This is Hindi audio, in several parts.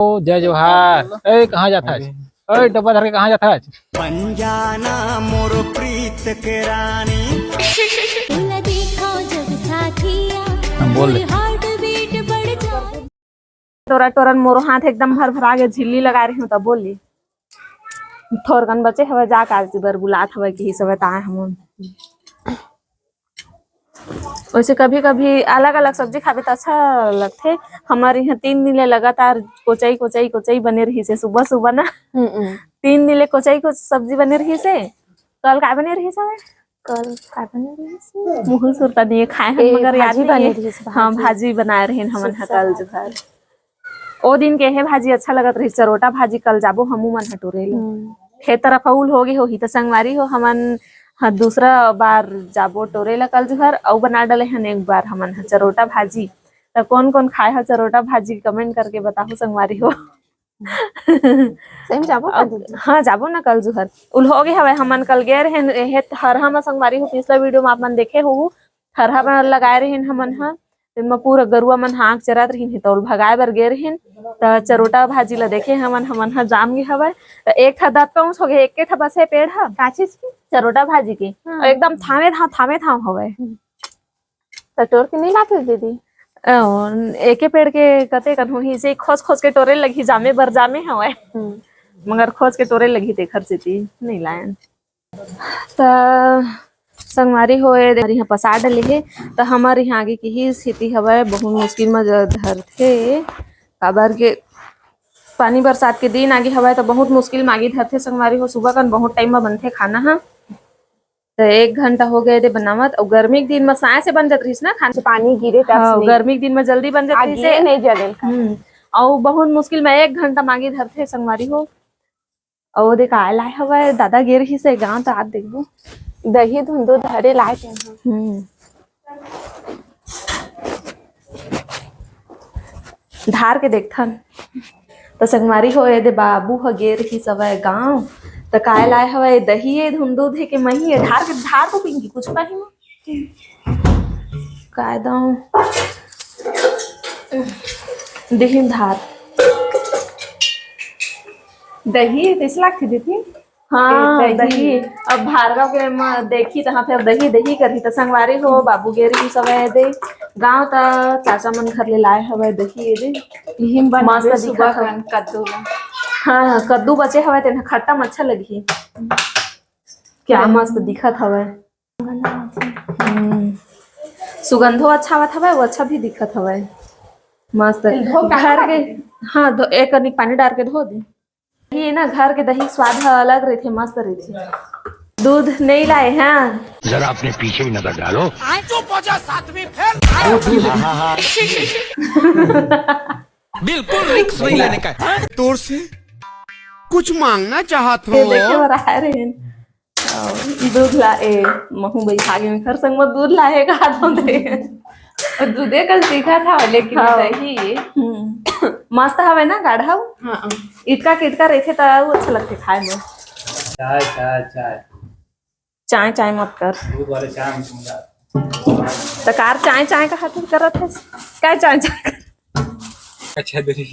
जय जोहार। ए कहाँ जाता है? ओए डब्बा धर के कहाँ जाता है? पंजाना मोर प्रीत के रानी बोल दे। तोरा टोरन मोरो हाथ एकदम भर भरा के झिल्ली लगा रही हूँ तब बोली थोरकन बचे हवे जा काज बर बुलात हवे कि सब बताए हम वैसे कभी कभी अलग अलग सब्जी खावे तो अच्छा लगते। हमारे यहाँ 3 दिन ले लगातार कोचाई कोचाई कोचाई बने रही से सुबह सुबह ना 3 दिन ले कोचाई को सब्जी बने रही से। कल का बने रही से कल का बने रही से मुहल सुरता नहीं खाए हम मगर याद नहीं है। हाँ भाजी बनाए रहे हमन कल जो घर ओ दिन के है भाजी अच्छा लगत रही चरोटा भाजी कल जाबो हमू मन हटोरे खेत तरफ फूल हो गए हो ही तो संगवारी हो हमन हाँ दूसरा बार जाबो टोरे ला कल जुहर औ बना डाले हन एक बार हमन चरोटा भाजी तो कौन कौन खाए है चरोटा भाजी कमेंट करके बताओ संगवारी हो। सही जाबो हाँ जाबो ना कल जुहर उल हो गए हवे हमन कल गए रहे हरहा में संगवारी हो पिछला वीडियो में आप मन देखे हो हरहा में लगाए रहे हमन हा में पूरा गरुआ मन हाँक चरात रही तो भगाए बर गे रही तो चरोटा भाजी ला देखे हमन हा जाम गे हवे तो एक था दाँत पहुंच हो गए एक था बस है पेड़ हा का चीज की चरोटा भाजी की एकदम थामे थाम हवे तो टोर के नहीं लाते दीदी एके पेड़ के कते कन ही से खोज खोज के टोरे लगी जामे बर जामे हवे मगर खोज के टोरे लगी तेखर से नहीं लायन तो संगवारी होए यहाँ पसा डले है तो हमारे यहाँ आगे की ही स्थिति हवा बहुत मुश्किल में धरते काबर के पानी बरसात के दिन आगे हवा तो बहुत मुश्किल में आगे धरते संगवारी हो सुबह कन बहुत टाइम में बनते खाना हा तो 1 घंटा हो गए थे बनावत और गर्मी के दिन में साय से बन जात रही ना खाना पानी गिरे तब गर्मी के दिन में जल्दी बन जात रही से नहीं जले और बहुत मुश्किल में 1 घंटा मांगे धरते संगवारी हो और देख आए लाए हवा दादा गे रही से गाँव तो आज देखबो दही धुंधो धरे लाए धार के देखथन तो संगवारी हो दे बाबू ह गे रही सवय गाँव तो काय लाए हवे दही धुंधो धे के मही धार तो पिंकी कुछ कही में काय दाऊ दही धार दही देश लागती देती हाँ दही अब भार्गव के देखी तो फिर दही दही करी तो संगवारी हो बाबू गे रही सब दे गाँव तो चाचा मन घर ले लाए हवे दही दे मस्त सुबह कद्दू हाँ कद्दू बचे हवे तेना खट्टा में अच्छा लगी क्या मस्त दिखत हवे सुगंधो अच्छा आवत हवे वो अच्छा भी दिखत हवे मस्त घर के हाँ एक कनिक पानी डाल के धो दे ये ना घर के दही स्वाद अलग रहते मस्त रहते। दूध नहीं लाए हैं जरा अपने पीछे भी नजर डालो बिल्कुल रिक्स नहीं लेने का तोर से कुछ मांगना चाहत हो रहे दूध लाए महू भाई भागे में घर संग में दूध लाए का और दूधे कल सीखा था लेकिन दही मस्त हवे ना गाढ़ा इटका किटका रहते तो अच्छा लगते खाए में। चाय चाय चाय चाय चाय मत कर दूध वाले चाय तो कार चाय चाय का हाथ करत है क्या चाय चाय छतरी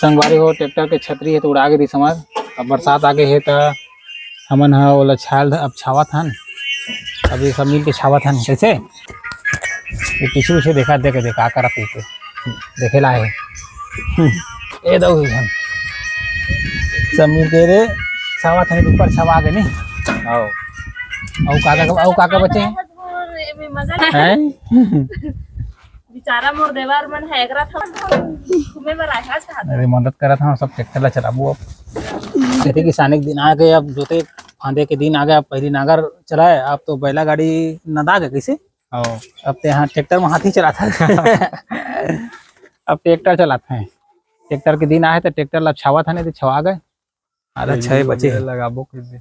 संगवारी हो ट्रैक्टर के छतरी है तो उड़ा के दी समाज अब बरसात आगे है तो हमन हा ओला छाल अब छावा था अभी सब मिल के छावा था कैसे ये पीछे पीछे देखा कर पीछे देखे ला है ए दो हम सब मिल के रे छावा था ऊपर छावा गए नहीं आओ काका बचे हैं बेचारा मोर देवार मन है एकरा था घूमे बर आया था अरे मदद करा था सब ट्रैक्टर ला चलाबो अब खेती किसानी के दिन आ गए अब जोते फांदे के दिन आ गए अब पहली नागर चलाए अब तो बैला गाड़ी नदा गए कैसे अब तो यहाँ ट्रैक्टर में हाथी चलाता है अब ट्रैक्टर चलाते हैं ट्रैक्टर के दिन आए तो ट्रैक्टर ला छावा था नहीं तो छवा गए आधा 6 बचे लगाबो के दे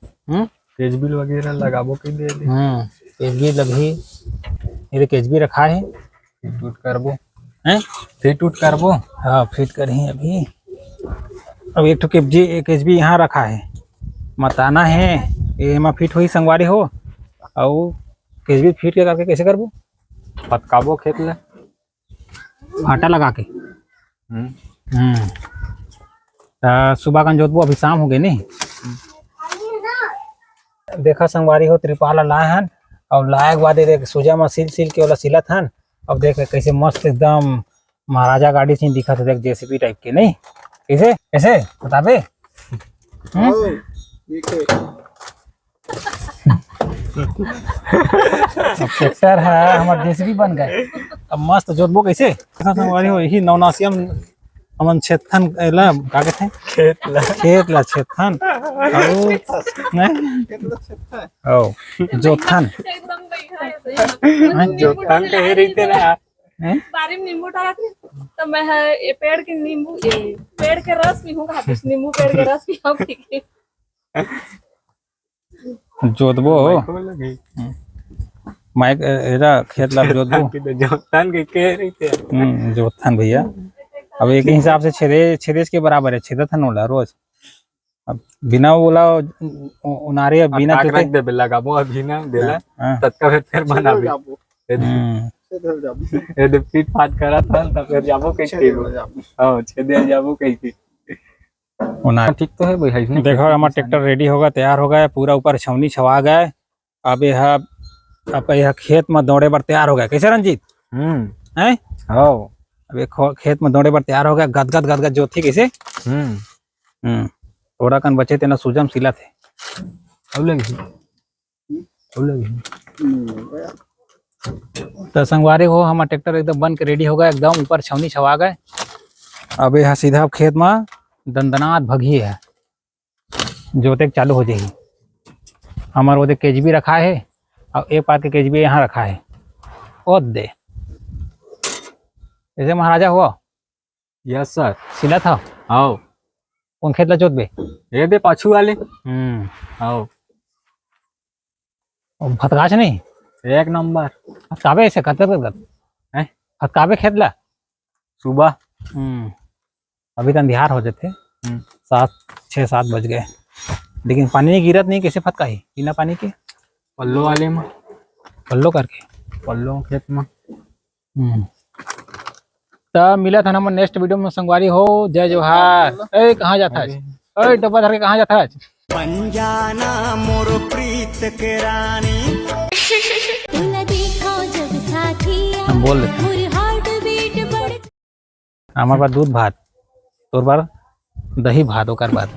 केजबिल वगैरह लगाबो के दे केजबी लगी ये केजबी रखा है टूट करबो हैं फिट टूट करबो हाँ फिट करी अभी अब एक तो केजबी यहाँ रखा है मताना है ये में फिट हुई संगवारी हो और केजबी फिट के करके कैसे करबो पतकाबो खेत ले आटा लगा के सुबह का जोतबो अभी शाम हो गई नहीं। देखा संगवारी हो त्रिपाल लाए हन और लाए के बाद देख सोजा में सिल के वाला सिलत हन। अब देख कैसे मस्त एकदम महाराजा गाड़ी से दिखा था, देख जेसीबी टाइप के नहीं कैसे ऐसे बताबे। अब ट्रैक्टर है हमारे जेसीबी बन गए। अब मस्त जोतबो कैसे संगवारी हो यही नवनासियम हमन छेथन एला का कहते हैं खेत ला छेथन ओ जोथन जोतान कहे रहते ना बारी में नींबू डाला थे तो मैं ये पेड़ के नींबू पेड़ के रस भी हूँ नींबू पेड़ के रस भी हम पी के जोतबो माइक एरा खेत ला जोतबो जोतान के कहे रहते जोथन भैया। अब एक हिसाब से छेदेश के बराबर है छेदत हन ओला रोज। अब बिना बोला उनारे बिना रख दे लगाबो अभी ना देला तत्का फिर बनाबे यदि पीट फाट करा था तब फिर जाबो कैसे हां छेदे जाबो कैसे उनारे ठीक तो है भाई। देखो हमारा ट्रैक्टर रेडी होगा तैयार हो गया पूरा ऊपर छावनी छवा गए। अब यह खेत में दौड़े पर तैयार हो गया कैसे रंजीत हैं हां अब एक खेत में दौड़े पर तैयार हो गया गदगद जोथी कैसे थोड़ा कन बचे तेना सुजम सिला थे अब लगी तो संगवारी हो हमारा ट्रैक्टर एकदम बन के रेडी हो गया एकदम ऊपर छावनी छवा गए। अब यह सीधा खेत में दंदनाथ भगी है जोते चालू हो जाएगी। हमारे वो केजबी रखा है और एक पात के केजबी यहाँ रखा है और दे ऐसे महाराजा हुआ यस सर सिला था आओ कौन खेत ला जोत बे ये दे पाछू वाले आओ फतगाछ नहीं एक नंबर फतकाबे ऐसे हैं फतकाबे खेत ला सुबह अभी तो अंधियार हो जाते 6-7 बज गए लेकिन पानी नहीं गिरत नहीं कैसे फतका ही बिना पानी के पल्लो वाले में पल्लो करके पल्लो खेत में तब मिला था हम नेक्स्ट वीडियो में संगवारी हो। जय जोहार। ए कहाँ जाता है ओए डब्बा धर के कहाँ जाता है पंजाना मोर प्रीत के रानी हम बोल रहे हमारे पास दूध भात तोर बार दही भात ओकर बाद